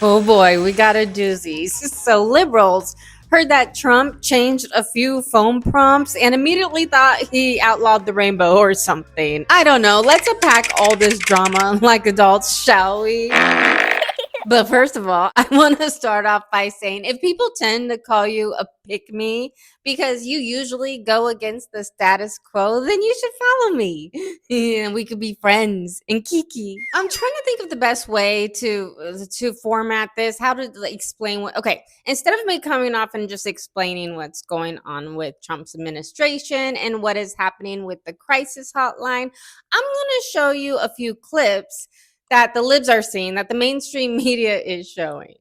Oh boy, we got a doozy. So liberals heard that Trump changed a few phone prompts and immediately thought he outlawed the rainbow or something. I don't know. Let's unpack all this drama like adults, shall we? But first of all, I want to start off by saying if people tend to call you a pick me because you usually go against the status quo, then you should follow me. And we could be friends and kiki. I'm trying to think of the best way to format this, how to like, explain what. Okay, instead of me coming off and just explaining what's going on with Trump's administration and what is happening with the crisis hotline, I'm going to show you a few clips that the libs are seeing, that the mainstream media is showing.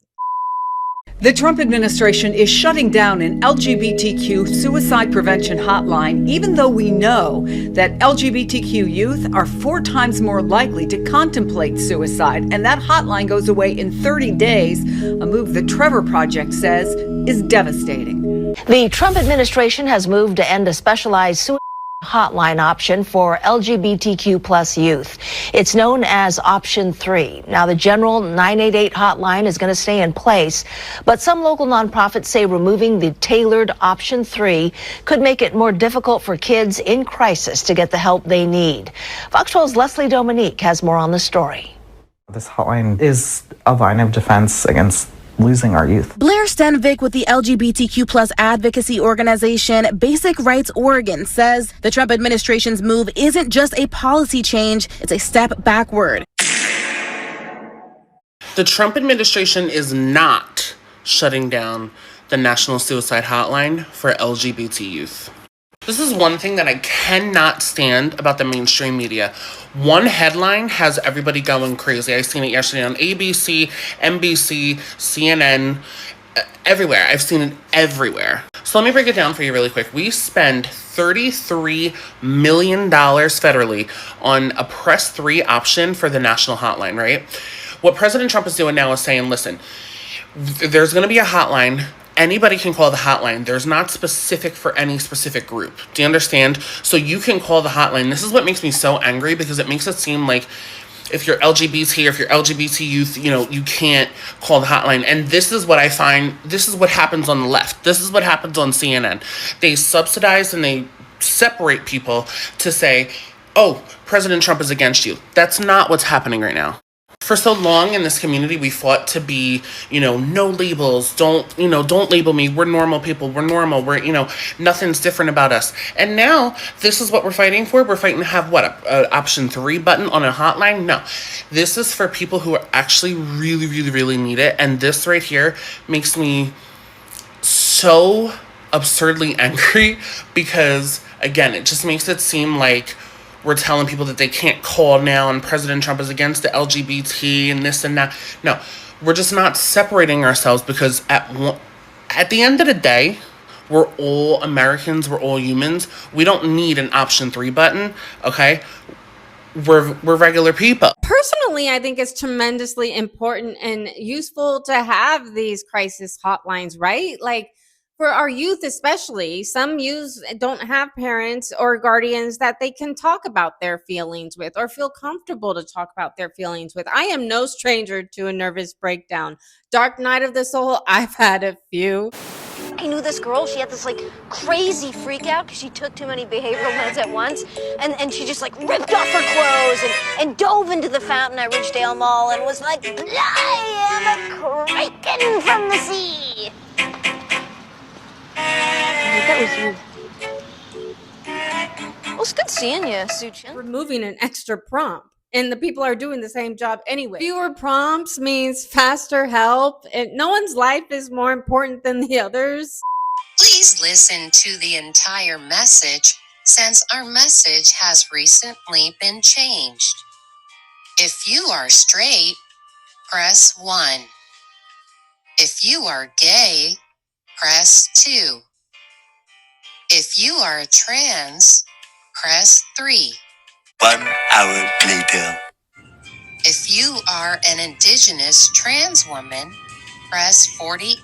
The Trump administration is shutting down an LGBTQ suicide prevention hotline, even though we know that LGBTQ youth are 4 times more likely to contemplate suicide. And that hotline goes away in 30 days, a move the Trevor Project says is devastating. The Trump administration has moved to end a specialized suicide hotline option for LGBTQ plus youth. It's known as Option 3. Now, the general 988 hotline is going to stay in place, but some local nonprofits say removing the tailored Option 3 could make it more difficult for kids in crisis to get the help they need. Fox 12's Leslie Dominique has more on the story. This hotline is a line of defense against losing our youth. Blair Stenvik with the LGBTQ plus advocacy organization Basic Rights Oregon says the Trump administration's move isn't just a policy change, it's a step backward. The Trump administration is not shutting down the National Suicide Hotline for LGBT youth. This is one thing that I cannot stand about the mainstream media. One headline has everybody going crazy. I seen it yesterday on ABC, NBC, CNN, everywhere. I've seen it everywhere. So let me break it down for you really quick. We spend $33 million federally on a press 3 option for the national hotline, right? What President Trump is doing now is saying, listen, there's going to be a hotline. Anybody can call the hotline. There's not specific for any specific group. Do you understand? So you can call the hotline. This is what makes me so angry because it makes it seem like if you're LGBT or if you're LGBT youth, you can't call the hotline. And this is what I find, this is what happens on the left. This is what happens on CNN. They subsidize and they separate people to say, oh, President Trump is against you. That's not what's happening right now. For so long in this community, we fought to be, no labels. Don't label me. We're normal people. We're normal. We're, nothing's different about us. And now this is what we're fighting for. We're fighting to have what? A Option 3 button on a hotline? No. This is for people who actually really, really, really need it. And this right here makes me so absurdly angry because, again, it just makes it seem like we're telling people that they can't call now and President Trump is against the LGBT and this and that. No, we're just not separating ourselves because at the end of the day, we're all Americans, we're all humans. We don't need an Option 3 button, okay? We're regular people. Personally, I think it's tremendously important and useful to have these crisis hotlines, right? Like, for our youth especially, some youth don't have parents or guardians that they can talk about their feelings with or feel comfortable to talk about their feelings with. I am no stranger to a nervous breakdown. Dark night of the soul, I've had a few. I knew this girl, she had this crazy freak out because she took too many behavioral meds at once. And she just ripped off her clothes and dove into the fountain at Ridgedale Mall and was like, I am a kraken from the sea. That was you. Well, it's good seeing you, Suchin. Removing an extra prompt. And the people are doing the same job anyway. Fewer prompts means faster help. And no one's life is more important than the others. Please listen to the entire message since our message has recently been changed. If you are straight, press 1. If you are gay, press 2. If you are trans, press 3. 1 hour later. If you are an indigenous trans woman, press 48.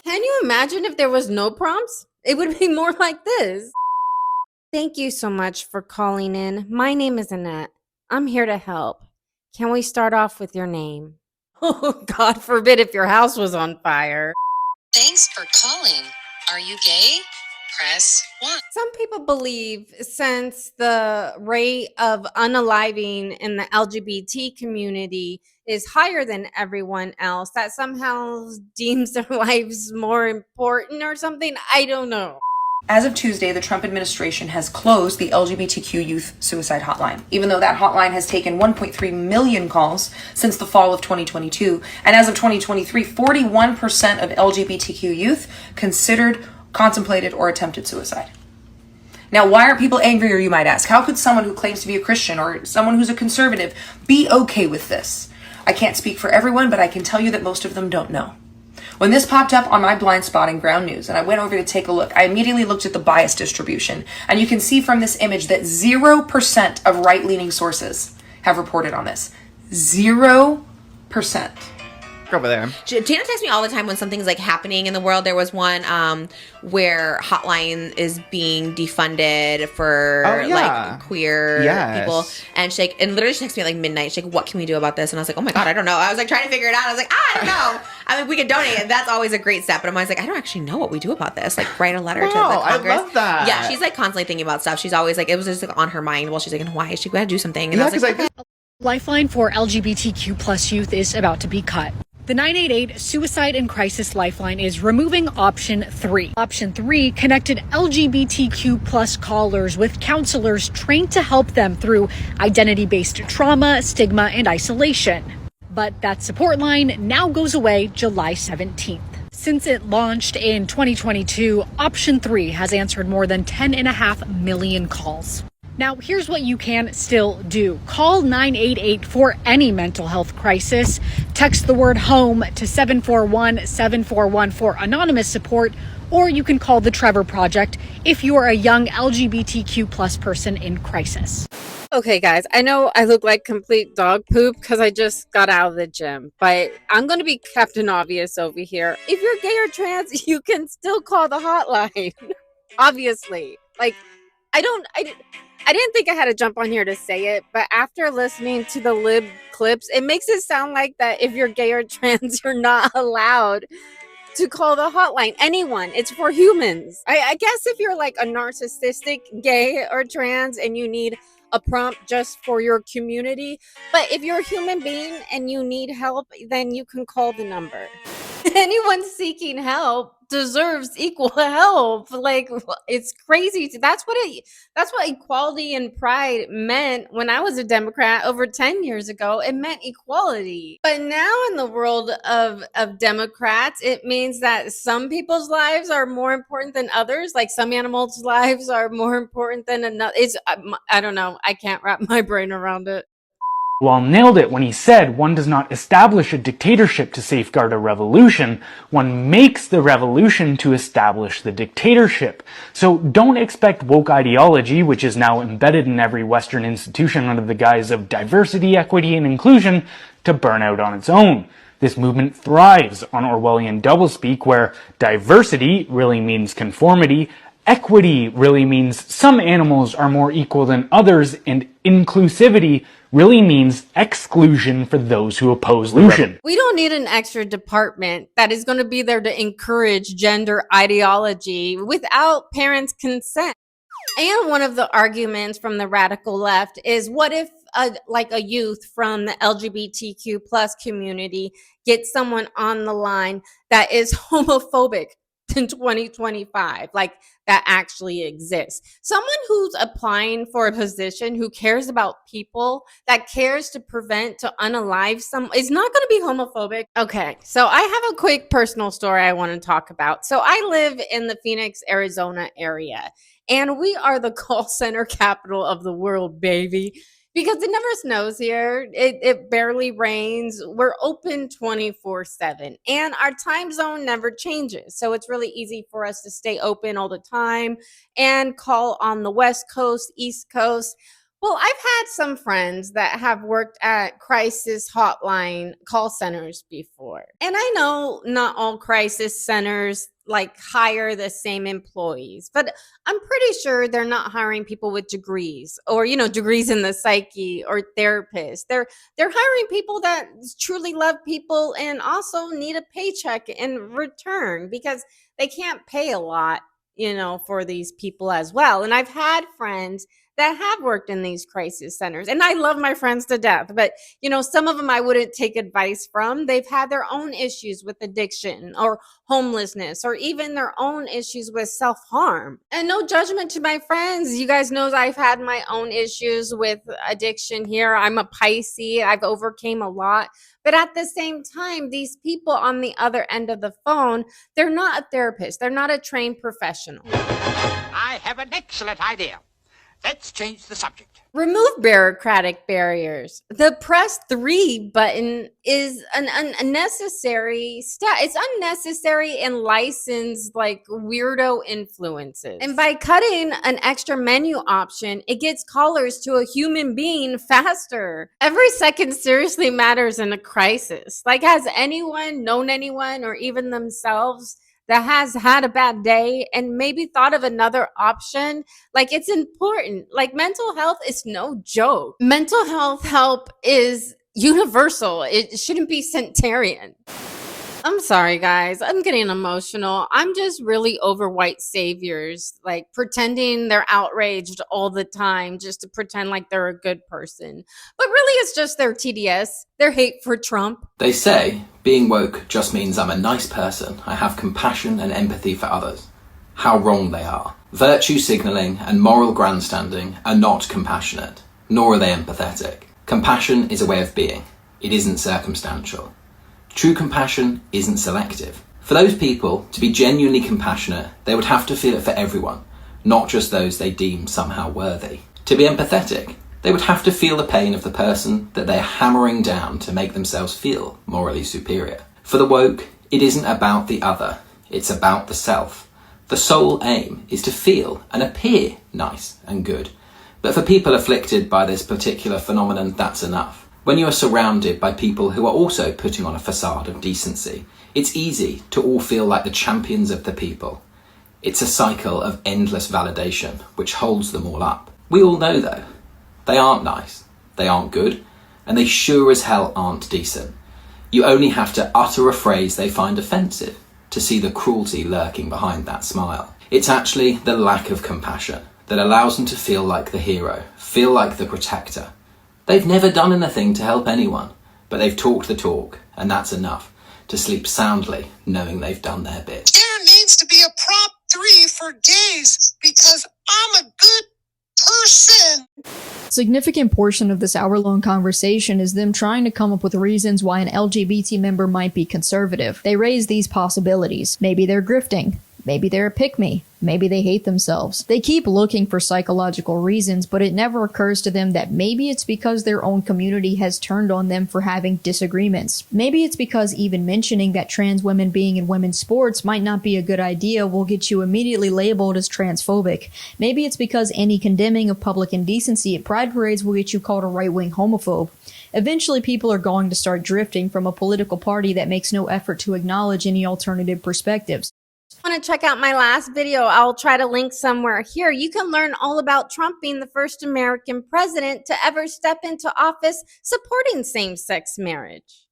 Can you imagine if there was no prompts? It would be more like this. Thank you so much for calling in. My name is Annette. I'm here to help. Can we start off with your name? Oh, God forbid if your house was on fire. Thanks for calling. Are you gay? Press 1. Some people believe since the rate of unaliving in the LGBT community is higher than everyone else, that somehow deems their lives more important or something. I don't know. As of Tuesday, the Trump administration has closed the LGBTQ youth suicide hotline, even though that hotline has taken 1.3 million calls since the fall of 2022. And as of 2023, 41% of LGBTQ youth considered, contemplated, or attempted suicide. Now, why are people angry, or you might ask? How could someone who claims to be a Christian or someone who's a conservative be okay with this? I can't speak for everyone, but I can tell you that most of them don't know. When this popped up on my blind spot in Ground News and I went over to take a look, I immediately looked at the bias distribution. And you can see from this image that 0% of right-leaning sources have reported on this. 0%. Over there. Tina texts me all the time when something's like happening in the world. There was one where Hotline is being defunded for like queer people, and she and literally she texts me at like midnight. She's like, "What can we do about this?" And I was like, "Oh my God, I don't know." I was like trying to figure it out. I was like, I don't know. I mean, we could donate, and that's always a great step. But I'm always like, I don't actually know what we do about this. Like, write a letter to the Congress. I love that. Yeah, she's like constantly thinking about stuff. She's always like, it was just like on her mind while she's like in Hawaii. She got to do something. And I was like, Lifeline for LGBTQ plus youth is about to be cut. The 988 Suicide and Crisis Lifeline is removing option 3. Option 3 connected LGBTQ plus callers with counselors trained to help them through identity-based trauma, stigma, and isolation. But that support line now goes away July 17th. Since it launched in 2022, option 3 has answered more than 10.5 million calls. Now, here's what you can still do. Call 988 for any mental health crisis. Text the word HOME to 741-741 for anonymous support, or you can call the Trevor Project if you are a young LGBTQ plus person in crisis. Okay, guys, I know I look like complete dog poop because I just got out of the gym, but I'm going to be Captain Obvious over here. If you're gay or trans, you can still call the hotline. Obviously. Like, I didn't think I had to jump on here to say it, but after listening to the Lib clips, it makes it sound like that if you're gay or trans, you're not allowed to call the hotline. Anyone. It's for humans. I guess if you're like a narcissistic gay or trans and you need a prompt just for your community, but if you're a human being and you need help, then you can call the number. Anyone seeking help deserves equal help. Like, it's crazy. That's what equality and pride meant when I was a Democrat over 10 years ago. It meant equality. But now in the world of Democrats, it means that some people's lives are more important than others. Like some animals' lives are more important than another. I don't know. I can't wrap my brain around it. Wall nailed it when he said one does not establish a dictatorship to safeguard a revolution, one makes the revolution to establish the dictatorship. So don't expect woke ideology, which is now embedded in every Western institution under the guise of diversity, equity, and inclusion, to burn out on its own. This movement thrives on Orwellian doublespeak, where diversity really means conformity, equity really means some animals are more equal than others, and inclusivity really means exclusion for those who oppose inclusion. We don't need an extra department that is going to be there to encourage gender ideology without parents' consent. And one of the arguments from the radical left is, what if a youth from the LGBTQ plus community gets someone on the line that is homophobic in 2025, like that actually exists? Someone who's applying for a position, who cares about people, that cares to prevent, to unalive someone, is not going to be homophobic. Okay, so I have a quick personal story I want to talk about. So I live in the Phoenix, Arizona area, and we are the call center capital of the world, baby. Because it never snows here. It barely rains. We're open 24/7. And our time zone never changes. So it's really easy for us to stay open all the time and call on the West Coast, East Coast. Well, I've had some friends that have worked at crisis hotline call centers before. And I know not all crisis centers like hire the same employees, but I'm pretty sure they're not hiring people with degrees or, you know, degrees in the psyche or therapists. They're hiring people that truly love people and also need a paycheck in return because they can't pay a lot, you know, for these people as well. And I've had friends that have worked in these crisis centers, and I love my friends to death, but you know, some of them I wouldn't take advice from. They've had their own issues with addiction or homelessness or even their own issues with self-harm. And no judgment to my friends, you guys know I've had my own issues with addiction here. I'm a Pisces, I've overcame a lot, but at the same time, these people on the other end of the phone, they're not a therapist, they're not a trained professional. I have an excellent idea. Let's change the subject. Remove bureaucratic barriers. The press 3 button is an unnecessary step. It's unnecessary and licensed like weirdo influences. And by cutting an extra menu option, it gets callers to a human being faster. Every second seriously matters in a crisis. Like, has anyone known anyone or even themselves that has had a bad day and maybe thought of another option? Like, it's important. Like, mental health is no joke. Mental health help is universal. It shouldn't be sectarian. I'm sorry, guys. I'm getting emotional. I'm just really over white saviors, like pretending they're outraged all the time just to pretend like they're a good person. But really, it's just their TDS, their hate for Trump. They say being woke just means I'm a nice person. I have compassion and empathy for others. How wrong they are. Virtue signalling and moral grandstanding are not compassionate, nor are they empathetic. Compassion is a way of being. It isn't circumstantial. True compassion isn't selective. For those people to be genuinely compassionate, they would have to feel it for everyone, not just those they deem somehow worthy. To be empathetic, they would have to feel the pain of the person that they're hammering down to make themselves feel morally superior. For the woke, it isn't about the other, it's about the self. The sole aim is to feel and appear nice and good. But for people afflicted by this particular phenomenon, that's enough. When you are surrounded by people who are also putting on a facade of decency, it's easy to all feel like the champions of the people. It's a cycle of endless validation, which holds them all up. We all know, though, they aren't nice, they aren't good, and they sure as hell aren't decent. You only have to utter a phrase they find offensive to see the cruelty lurking behind that smile. It's actually the lack of compassion that allows them to feel like the hero, feel like the protector. They've never done anything to help anyone, but they've talked the talk, and that's enough to sleep soundly knowing they've done their bit. There needs to be a Prop 3 for gays because I'm a good person. Significant portion of this hour-long conversation is them trying to come up with reasons why an LGBT member might be conservative. They raise these possibilities. Maybe they're grifting. Maybe they're a pick-me. Maybe they hate themselves. They keep looking for psychological reasons, but it never occurs to them that maybe it's because their own community has turned on them for having disagreements. Maybe it's because even mentioning that trans women being in women's sports might not be a good idea will get you immediately labeled as transphobic. Maybe it's because any condemning of public indecency at pride parades will get you called a right-wing homophobe. Eventually, people are going to start drifting from a political party that makes no effort to acknowledge any alternative perspectives. Want to check out my last video? I'll try to link somewhere here. You can learn all about Trump being the first American president to ever step into office supporting same-sex marriage.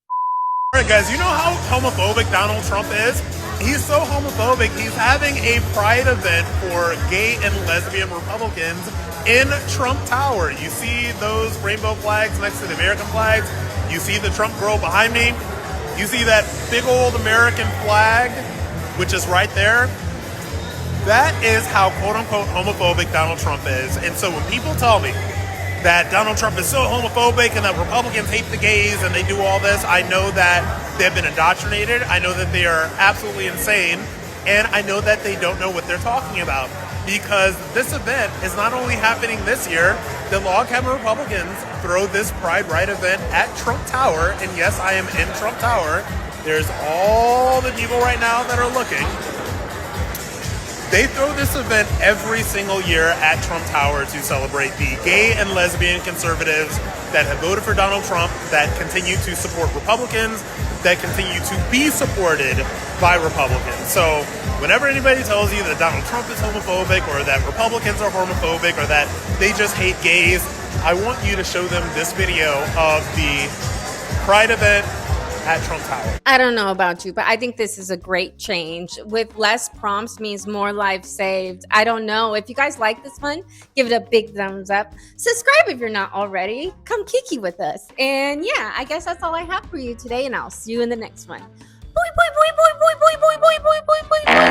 All right, guys, you know how homophobic Donald Trump is? He's so homophobic, he's having a pride event for gay and lesbian Republicans in Trump Tower. You see those rainbow flags next to the American flags. You see the Trump girl behind me. You see that big old American flag, which is right there. That is how quote-unquote homophobic Donald Trump is. And so when people tell me that Donald Trump is so homophobic and that Republicans hate the gays and they do all this, I know that they've been indoctrinated. I know that they are absolutely insane. And I know that they don't know what they're talking about. Because this event is not only happening this year, the log cabin Republicans throw this Pride Right event at Trump Tower. And yes, I am in Trump Tower. There's all the people right now that are looking. They throw this event every single year at Trump Tower to celebrate the gay and lesbian conservatives that have voted for Donald Trump, that continue to support Republicans, that continue to be supported by Republicans. So whenever anybody tells you that Donald Trump is homophobic or that Republicans are homophobic or that they just hate gays, I want you to show them this video of the Pride event at Trump Tower. I don't know about you, but I think this is a great change. With less prompts means more lives saved. I don't know. If you guys like this one, give it a big thumbs up. Subscribe if you're not already. Come kiki with us. And yeah, I guess that's all I have for you today, and I'll see you in the next one. Boy, boy, boy, boy, boy, boy, boy, boy, boy, boy, boy.